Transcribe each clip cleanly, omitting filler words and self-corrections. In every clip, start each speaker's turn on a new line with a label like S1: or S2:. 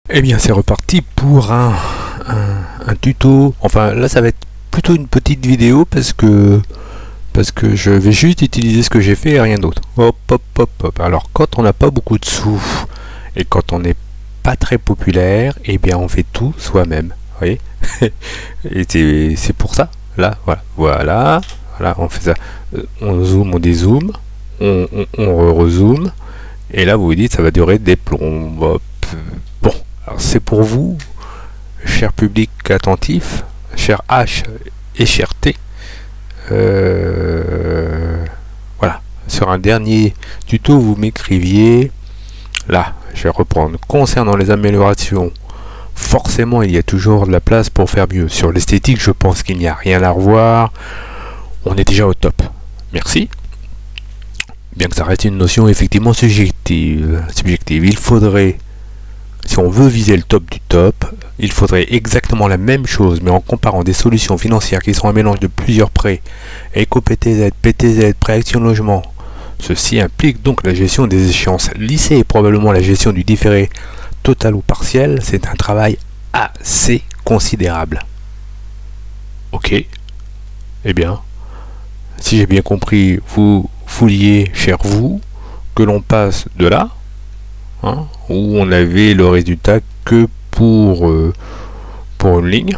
S1: Eh bien c'est reparti pour un tuto, enfin là ça va être plutôt une petite vidéo parce que je vais juste utiliser ce que j'ai fait et rien d'autre. Hop hop hop hop. Alors quand on n'a pas beaucoup de sous et quand on n'est pas très populaire, eh bien on fait tout soi-même. Vous voyez. Et c'est pour ça. Là, voilà, on fait ça. On zoome, on dézoome, on rezoome. Et là vous vous dites ça va durer des plombes. Hop. Bon, alors c'est pour vous, cher public attentif, cher H et cher T. Voilà, sur un dernier tuto vous m'écriviez, là je vais reprendre, concernant les améliorations, forcément il y a toujours de la place pour faire mieux. Sur l'esthétique je pense qu'il n'y a rien à revoir, on est déjà au top. Merci. Bien que ça reste une notion effectivement subjective. Il faudrait, si on veut viser le top du top, il faudrait exactement la même chose, mais en comparant des solutions financières qui sont un mélange de plusieurs prêts, éco-PTZ, PTZ, prêt action logement. Ceci implique donc la gestion des échéances lissées et probablement la gestion du différé total ou partiel. C'est un travail assez considérable. Ok. Eh bien, si j'ai bien compris, vous vouliez, cher vous, que l'on passe de là, hein, où on avait le résultat que pour une ligne.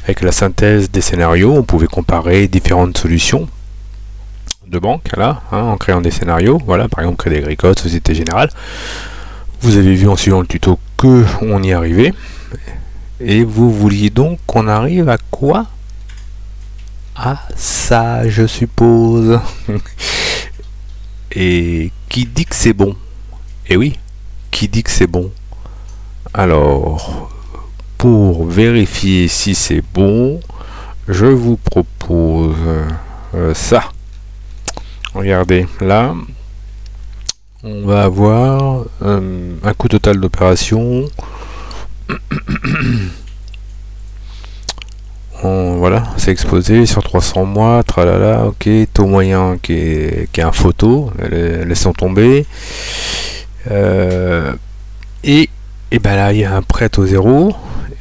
S1: Avec la synthèse des scénarios, on pouvait comparer différentes solutions de banque, là, hein, en créant des scénarios. Voilà, par exemple Crédit Agricole, Société Générale. Vous avez vu en suivant le tuto que on y arrivait. Et vous vouliez donc qu'on arrive à quoi? À ça, je suppose. Et qui dit que c'est bon? Eh oui, qui dit que c'est bon? Alors, pour vérifier si c'est bon, je vous propose ça. Regardez, là, on va avoir un coût total d'opération. Voilà, c'est exposé sur 300 mois, tralala, ok, taux moyen qui est un photo, laissons tomber. Et ben là, il y a un prêt au zéro,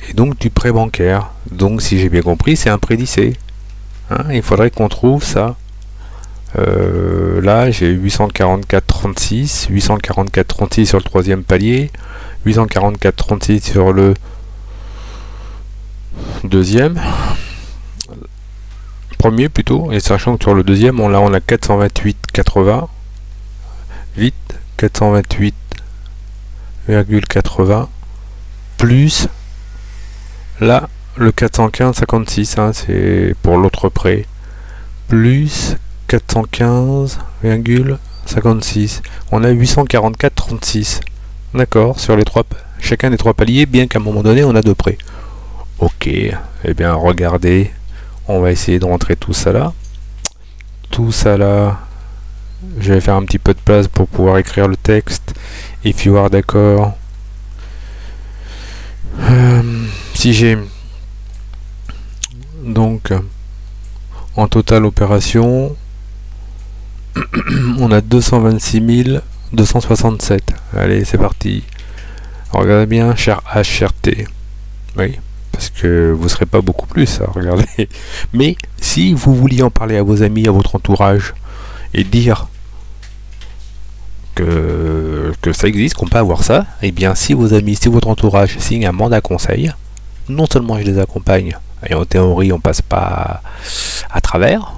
S1: et donc du prêt bancaire. Donc, si j'ai bien compris, c'est un prêt lycée. Hein, il faudrait qu'on trouve ça. Là, j'ai 844,36, 844,36 sur le troisième palier, 844,36 sur le deuxième. Premier plutôt, et sachant que sur le deuxième, on a 428,80. Vite, 428,80 plus là le 415,56, hein, c'est pour l'autre prêt, plus 415,56. On a 844,36. D'accord, sur les chacun des trois paliers, bien qu'à un moment donné on a deux prêts. Ok, et bien regardez, on va essayer de rentrer tout ça là. Tout ça là, je vais faire un petit peu de place pour pouvoir écrire le texte. If you are d'accord. Si j'ai donc en total opération, on a 226 267. Allez, c'est parti. Regardez bien, cher H, cher T. Oui, parce que vous ne serez pas beaucoup plus, hein, regardez. Mais si vous vouliez en parler à vos amis, à votre entourage, et dire que ça existe, qu'on peut avoir ça, et bien si vos amis, si votre entourage signe un mandat conseil, non seulement je les accompagne, et en théorie on passe pas à travers,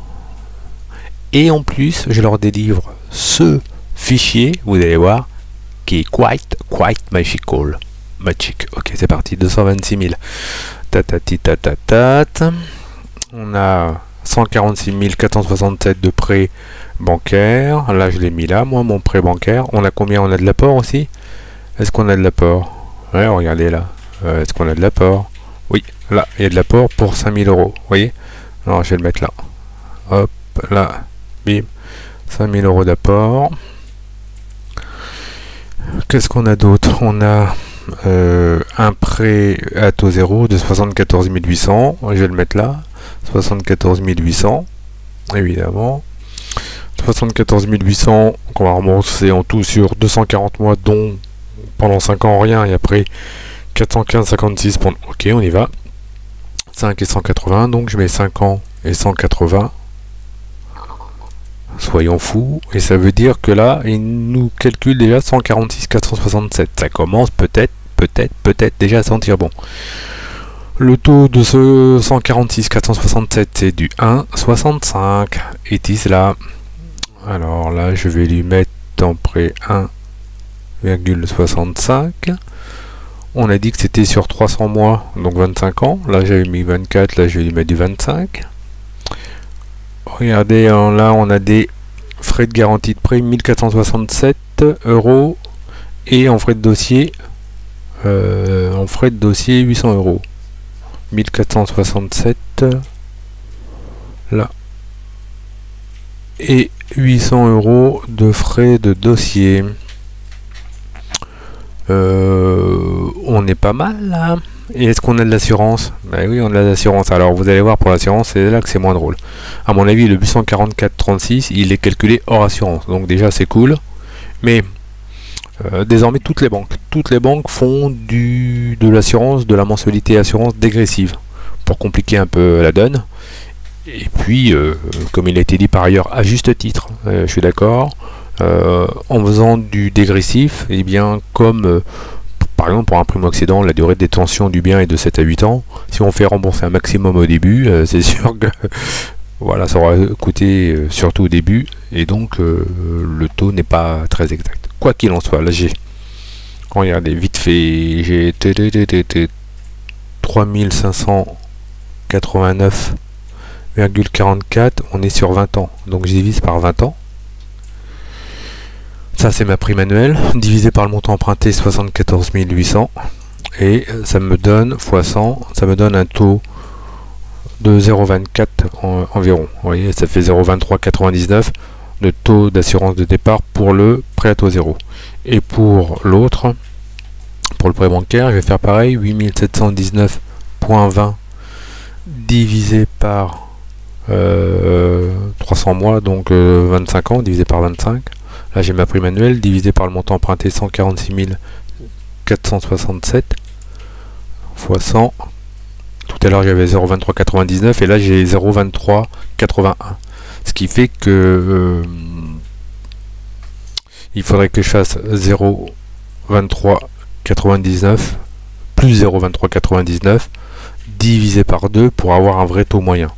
S1: et en plus je leur délivre ce fichier, vous allez voir, qui est quite magical. Magic. Ok, c'est parti, 226 000. Tatati tatatat. On a 146 467 de prêts bancaires. Là, je l'ai mis là, moi, mon prêt bancaire. On a combien? On a de l'apport aussi? Est-ce qu'on a de l'apport? Ouais, regardez là. Est-ce qu'on a de l'apport? Oui, là, il y a de l'apport pour 5000 euros. Vous voyez? Alors, je vais le mettre là. Hop, là. Bim. 5000 euros d'apport. Qu'est-ce qu'on a d'autre? On a un prêt à taux zéro de 74 800. Je vais le mettre là. 74 800. Évidemment. 74 800 qu'on va rembourser en tout sur 240 mois, dont pendant 5 ans rien, et après 415,56 pendant... Ok, on y va. 5 et 180, donc je mets 5 ans et 180. Soyons fous. Et ça veut dire que là, il nous calcule déjà 146,467. Ça commence peut-être déjà à sentir bon. Le taux de ce 146,467, c'est du 1,65. Et is là. Alors là, je vais lui mettre en prêt 1,65. On a dit que c'était sur 300 mois, donc 25 ans. Là, j'avais mis 24, là, je vais lui mettre du 25. Regardez, là, on a des frais de garantie de prêt, 1467 €. Et en frais de dossier, 800 €. 1467, là. Et 800 € de frais de dossier. On est pas mal là. Et est-ce qu'on a de l'assurance? Ben oui, on a de l'assurance. Alors vous allez voir, pour l'assurance, c'est là que c'est moins drôle. À mon avis, le 844,36, il est calculé hors assurance. Donc déjà, c'est cool. Mais désormais, toutes les banques font de l'assurance, de la mensualité assurance dégressive. Pour compliquer un peu la donne. Et puis, comme il a été dit par ailleurs, à juste titre, je suis d'accord, en faisant du dégressif, et bien comme par exemple pour un primo-accédant, la durée de détention du bien est de 7 à 8 ans. Si on fait rembourser un maximum au début, c'est sûr que voilà, ça aura coûté surtout au début, et donc le taux n'est pas très exact. Quoi qu'il en soit, là j'ai, regardez, vite fait, j'ai 3589,44, on est sur 20 ans, donc je divise par 20 ans. Ça, c'est ma prime annuelle, divisé par le montant emprunté, 74 800. Et ça me donne, fois 100, ça me donne un taux de 0,24 environ. Vous voyez, ça fait 0,2399 de taux d'assurance de départ pour le prêt à taux zéro. Et pour l'autre, pour le prêt bancaire, je vais faire pareil, 8719,20 divisé par 300 mois, donc 25 ans, divisé par 25. Là, j'ai ma prime annuelle divisé par le montant emprunté, 146 467 fois 100. Tout à l'heure, j'avais 0,2399 et là, j'ai 0,2381. Ce qui fait que il faudrait que je fasse 0,2399 plus 0,2399 divisé par 2 pour avoir un vrai taux moyen.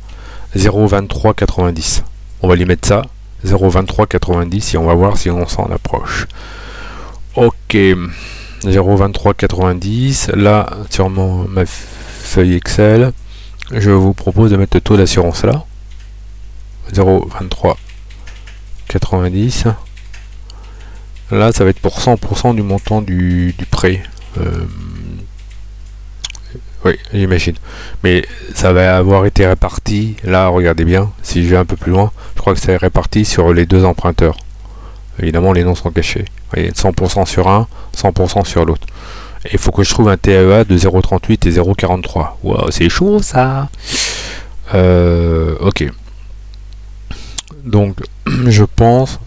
S1: 0,2390. On va lui mettre ça. 0,2390 et on va voir si on s'en approche. Ok, 0,2390. Là, sur ma feuille Excel, je vous propose de mettre le taux d'assurance là. 0,2390. Là, ça va être pour 100% du montant du prêt. Oui, j'imagine. Mais ça va avoir été réparti. Là, regardez bien. Si je vais un peu plus loin, je crois que c'est réparti sur les deux emprunteurs. Évidemment, les noms sont cachés. Vous voyez, 100% sur un, 100% sur l'autre. Et il faut que je trouve un TAEA de 0,38 et 0,43. Wow, c'est chaud ça. Ok. Donc, je pense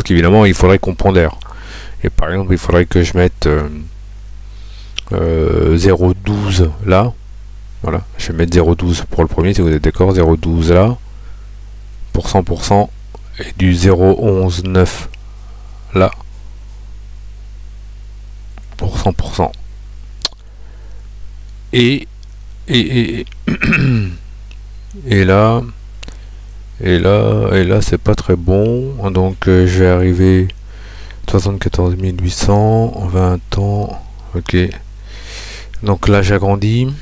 S1: qu'évidemment, il faudrait qu'on pondère. Et par exemple, il faudrait que je mette 0,12 là. Voilà, je vais mettre 0,12 pour le premier, si vous êtes d'accord. 0,12 là. Pour 100%. Et du 0,119 là. Pour 100%. Et là, c'est pas très bon. Donc, je vais arriver 74 800, 20 ans. Ok. Donc là, j'agrandis.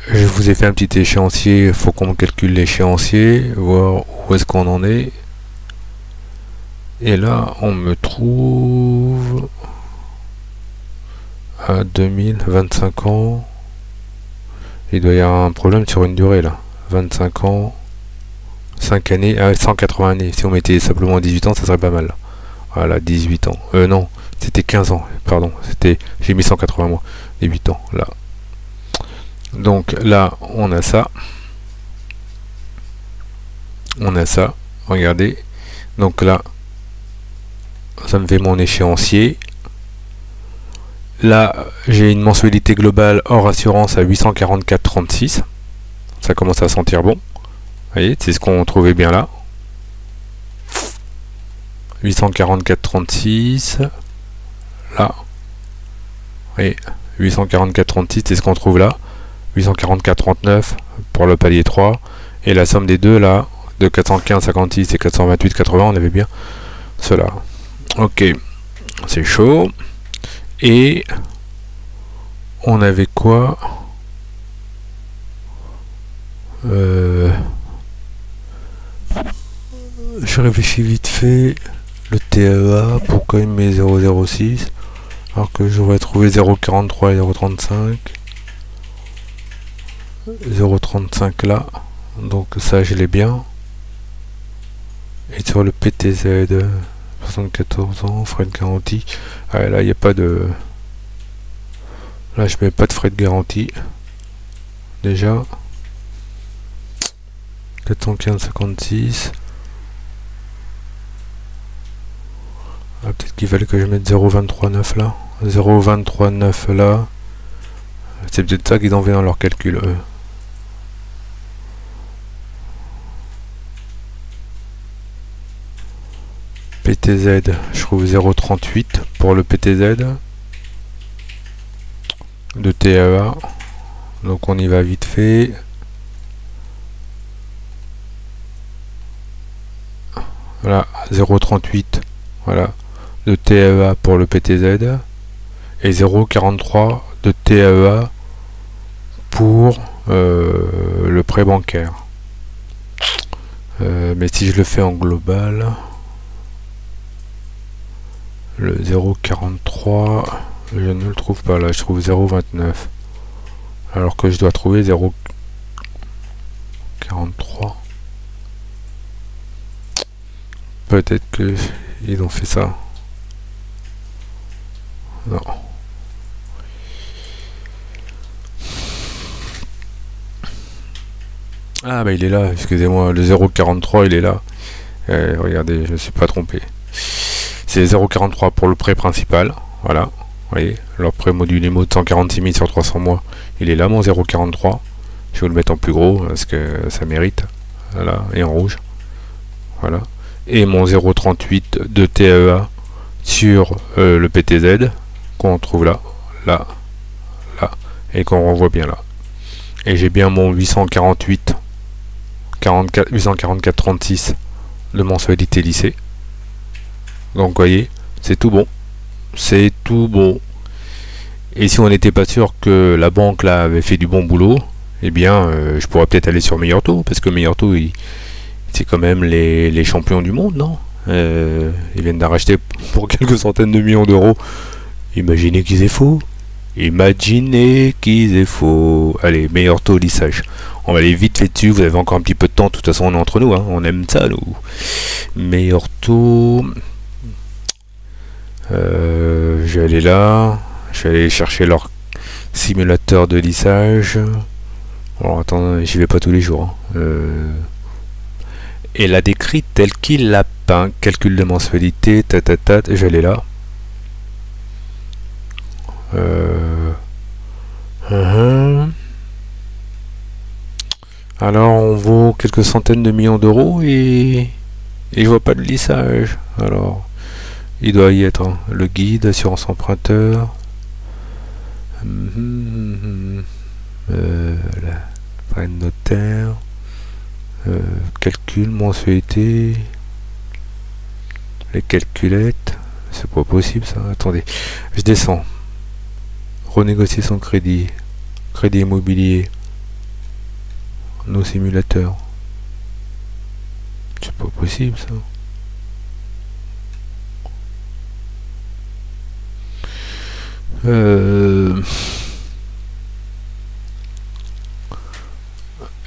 S1: Je vous ai fait un petit échéancier. Il faut qu'on calcule l'échéancier, voir où est-ce qu'on en est. Et là, on me trouve à 2025 ans. Il doit y avoir un problème sur une durée là. 25 ans, 5 années, 180 années. Si on mettait simplement 18 ans, ça serait pas mal. Voilà, 18 ans. Non, c'était 15 ans. Pardon, j'ai mis 180 mois. Et 8 ans, là. Donc là, on a ça. On a ça. Regardez. Donc là, ça me fait mon échéancier. Là, j'ai une mensualité globale hors assurance à 844,36. Ça commence à sentir bon. Vous voyez, c'est ce qu'on trouvait bien là. 844,36. Là. Vous voyez, 844,36, c'est ce qu'on trouve là. 844,39 pour le palier 3. Et la somme des deux là, de 415,56 et 428,80, on avait bien cela. Ok, c'est chaud. Et on avait quoi? Je réfléchis vite fait. Le TEA, pourquoi il met 0,06 alors que j'aurais trouvé 0,43 et 0,35. 0,35 là, donc ça je l'ai bien. Et sur le PTZ, 74 ans, frais de garantie. Ah, là il n'y a pas de... Là je mets pas de frais de garantie. Déjà. 415,56. Ah, peut-être qu'il fallait que je mette 0,239 là. 0,239 là. C'est peut-être ça qu'ils ont fait dans leur calcul. PTZ, je trouve 0,38 pour le PTZ de TEA. Donc on y va vite fait. Voilà, 0,38 voilà, de TEA pour le PTZ et 0,43 de TEA pour le prêt bancaire. Mais si je le fais en global, le 0,43 je ne le trouve pas là, je trouve 0,29 alors que je dois trouver 0,43. Peut-être que ils ont fait ça. Non. Ah bah il est là, excusez-moi, le 0,43 il est là. Regardez, je ne suis pas trompé. C'est 0,43 pour le prêt principal. Voilà, vous voyez, leur prêt module IMO de 146 000 sur 300 mois. Il est là mon 0,43. Je vais vous le mettre en plus gros parce que ça mérite. Voilà, et en rouge. Voilà. Et mon 0,38 de TEA sur le PTZ qu'on trouve là, là, là, et qu'on renvoie bien là. Et j'ai bien mon 844,36 de mensualité lycée. Donc vous voyez, c'est tout bon. C'est tout bon. Et si on n'était pas sûr que la banque là avait fait du bon boulot, eh bien je pourrais peut-être aller sur Meilleur Taux, parce que Meilleur Taux, c'est quand même les champions du monde, non? Ils viennent d'en racheter pour quelques centaines de millions d'euros. Imaginez qu'ils aient faux. Imaginez qu'ils aient faux. Allez, Meilleur Taux lissage. On va aller vite fait dessus. Vous avez encore un petit peu de temps. De toute façon, on est entre nous. Hein. On aime ça, nous. Meilleur Taux. Je vais aller là. Je vais aller chercher leur simulateur de lissage. Alors, attends, j'y vais pas tous les jours. Hein. Et l'a décrit tel qu'il l'a peint. Calcul de mensualité. Je vais aller là. Alors on vaut quelques centaines de millions d'euros et je vois pas de lissage. Alors il doit y être hein. Le guide, assurance emprunteur, frais de notaire, calcul, mensualité, les calculettes, c'est pas possible ça. Attendez, je descends. Renégocier son crédit, crédit immobilier, nos simulateurs. C'est pas possible ça.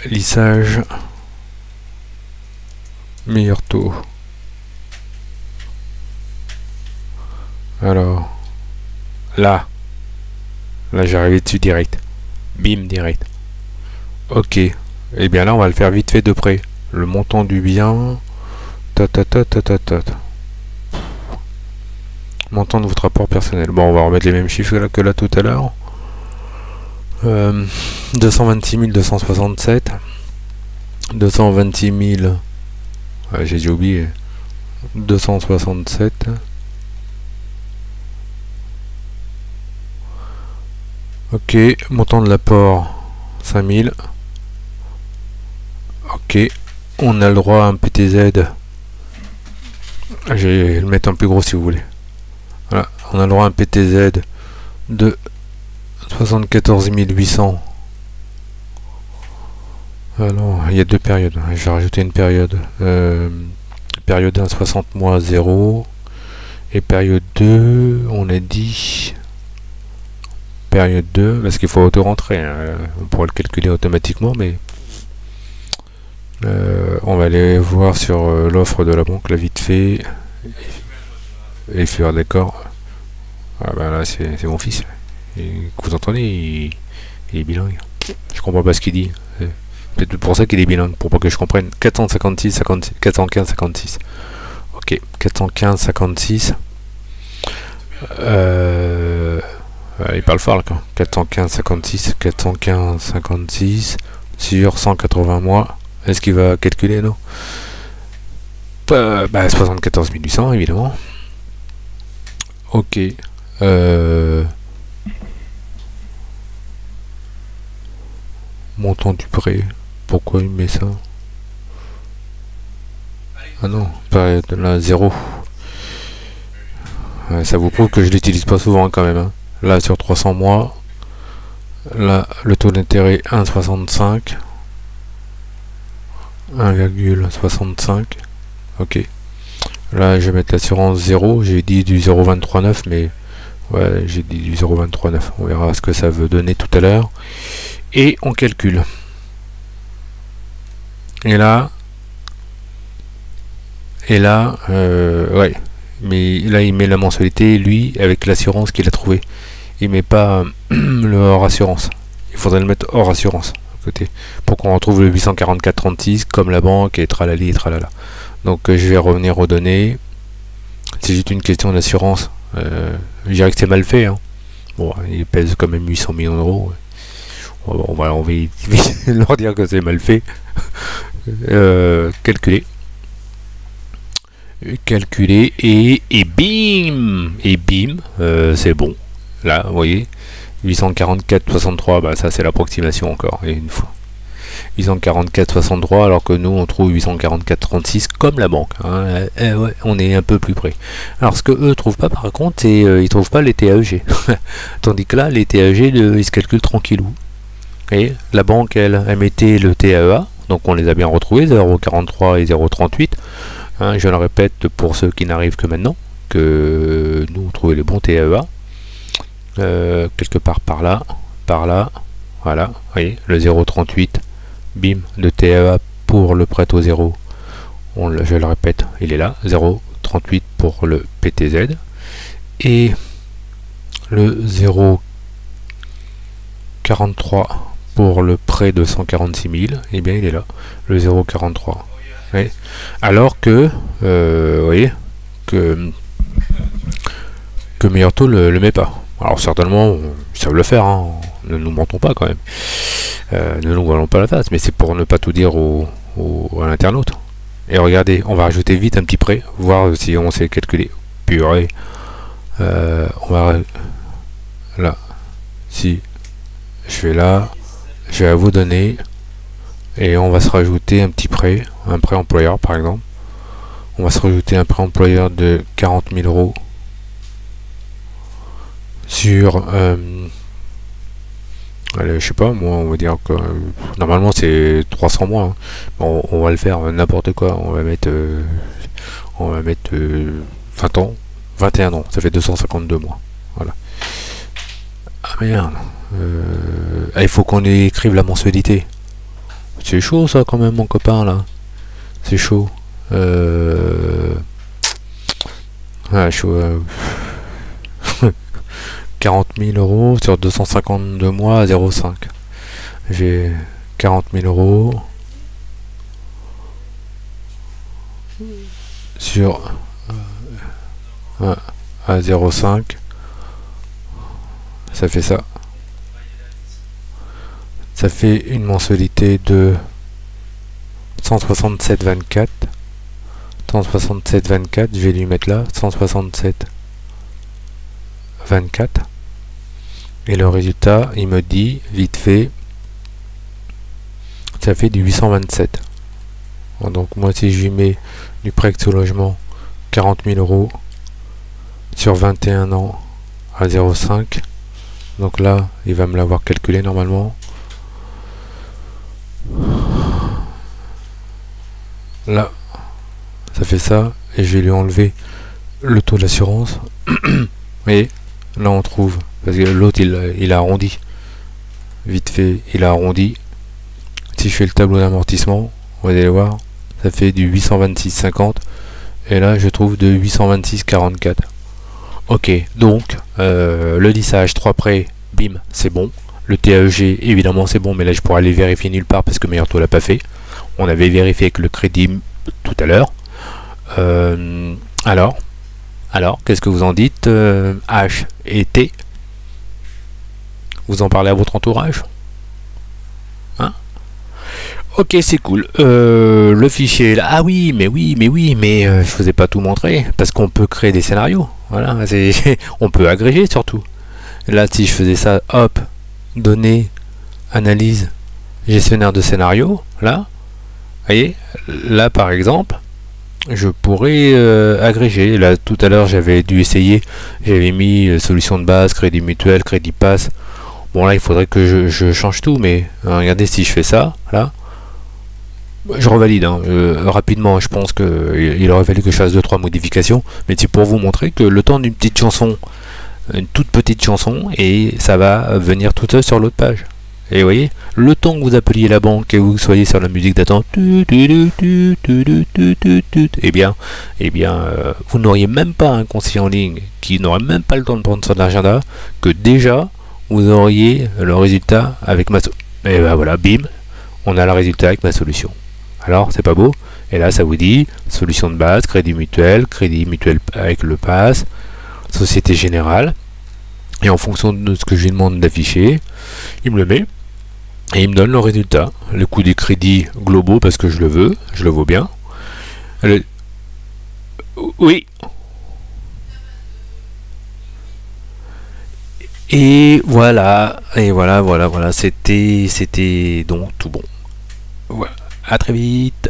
S1: Lissage, Meilleur Taux. Alors, là j'ai arrivé dessus direct. Bim, direct. Ok. Et bien là, on va le faire vite fait de près. Le montant du bien. Montant de votre rapport personnel. Bon, on va remettre les mêmes chiffres que là tout à l'heure. 226 267. 226 000. Ouais, j'ai déjà oublié. 267. Ok, montant de l'apport 5000. Ok, on a le droit à un PTZ. Je vais le mettre en plus gros si vous voulez. Voilà, on a le droit à un PTZ de 74 800. Alors, il y a deux périodes. Je vais rajouter une période. Période 1, 60 mois 0. Et période 2, on a dit... Période 2, parce qu'il faut auto-rentrer. Hein. On pourra le calculer automatiquement, mais... on va aller voir sur l'offre de la banque, là, vite fait. Et faire d'accord. Ah bah là, c'est mon fils. Et, vous entendez, il est bilingue. Je comprends pas ce qu'il dit. Peut-être pour ça qu'il est bilingue, pour pas que je comprenne. 456, 56, 415, 56. Ok, 415, 56. Il parle fort là, quoi. 415, 56, 415, 56 sur 180 mois. Est-ce qu'il va calculer, non? 74 800, évidemment. Ok. Montant du prêt. Pourquoi il met ça? Ah non, pas de la 0. Ouais, ça vous prouve que je l'utilise pas souvent quand même. Hein. Là sur 300 mois. Là le taux d'intérêt 1,65. 1,65. Ok. Là je vais mettre l'assurance 0. J'ai dit du 0,239 mais ouais j'ai dit du 0,239. On verra ce que ça veut donner tout à l'heure. Et on calcule. Et là, ouais, mais là il met la mensualité, lui, avec l'assurance qu'il a trouvé. Il met pas le hors assurance. Il faudrait le mettre hors assurance à côté pour qu'on retrouve le 844,36 comme la banque et tralali et tralala. Donc je vais revenir aux données. C'est juste une question d'assurance. Je dirais que c'est mal fait. Hein. Bon, il pèse quand même 800 millions d'euros. On va leur dire que c'est mal fait. Calculer et bim c'est bon là vous voyez 844,63 bah ça c'est l'approximation encore et une fois 844,63 alors que nous on trouve 844,36 comme la banque hein. Ouais, on est un peu plus près. Alors ce que eux trouvent pas par contre c'est ils trouvent pas les TAEG tandis que là les TAEG ils se calculent tranquillou et la banque elle mettait le TAEA. Donc on les a bien retrouvés, 0,43 et 0,38. Hein, je le répète pour ceux qui n'arrivent que maintenant, que nous on trouvait les bons TAEA. Quelque part par là, voilà, vous voyez, le 0,38, bim, le TAEA pour le prêt au zéro. Je le répète, il est là, 0,38 pour le PTZ. Et le 0,43 pour le prêt de 146 000, et bien il est là, le 0,43. Oui. Alors que, vous voyez, que Meilleur Taux le met pas. Alors certainement, ils savent le faire, hein. Ne nous mentons pas quand même. Ne nous voilons pas la face, mais c'est pour ne pas tout dire à l'internaute. Et regardez, on va rajouter vite un petit prêt, voir si on sait calculer. Purée. On va... Là. Si je vais là... Je vais à vous donner et on va se rajouter un petit prêt, un prêt employeur par exemple. On va se rajouter un prêt employeur de 40 000 euros sur, allez, je sais pas, moi on va dire que normalement c'est 300 mois. Hein. Bon, on va le faire n'importe quoi. On va mettre 20 ans, 21 ans. Ça fait 252 mois. Voilà. Ah merde. Il faut qu'on écrive la mensualité. C'est chaud ça quand même mon copain là. C'est chaud. Chaud. 40 000 euros sur 252 mois à 0,5. J'ai 40 000 euros sur à 0,5. Ça fait ça. Ça fait une mensualité de 167,24. 167,24, je vais lui mettre là, 167,24. Et le résultat, il me dit, vite fait, ça fait du 827. Donc moi, si je lui mets du prêt sur logement, 40 000 euros sur 21 ans à 0,5. Donc là, il va me l'avoir calculé normalement. Là, ça fait ça. Et je vais lui enlever le taux d'assurance. Et là, on trouve. Parce que l'autre, il a arrondi. Vite fait, il a arrondi. Si je fais le tableau d'amortissement, vous allez voir, ça fait du 826,50. Et là, je trouve de 826,44. Ok, donc, le lissage 3 prêts, bim, c'est bon. Le TAEG, évidemment, c'est bon, mais là, je pourrais aller vérifier nulle part parce que Meilleur Taux l'a pas fait. On avait vérifié avec le crédit tout à l'heure. Alors, qu'est-ce que vous en dites, H et T? Vous en parlez à votre entourage? Hein? Ok, c'est cool. Le fichier là. Ah oui, mais je vous ai pas tout montré parce qu'on peut créer des scénarios. Voilà, on peut agréger surtout. Là, si je faisais ça, hop, données, analyse, gestionnaire de scénario, là, voyez, là par exemple, je pourrais agréger. Là, tout à l'heure, j'avais dû essayer. J'avais mis solution de base, crédit mutuel, crédit pass. Bon, là, il faudrait que je change tout, mais regardez si je fais ça, là. Je revalide rapidement, je pense qu'il aurait fallu que je fasse 2-3 modifications, mais c'est pour vous montrer que le temps d'une petite chanson, une toute petite chanson, et ça va venir tout seul sur l'autre page. Et vous voyez, le temps que vous appeliez la banque et vous soyez sur la musique d'attente, eh bien, vous n'auriez même pas un conseiller en ligne qui n'aurait même pas le temps de prendre son agenda, que déjà vous auriez le résultat avec ma solution. Et ben voilà, bim, on a le résultat avec ma solution. Alors, c'est pas beau? Et là, ça vous dit solution de base, crédit mutuel avec le pass, Société Générale. Et en fonction de ce que je lui demande d'afficher, il me le met et il me donne le résultat. Le coût des crédits globaux parce que je le veux, je le vaux bien. Oui. Et voilà, c'était donc tout bon. Voilà. À très vite.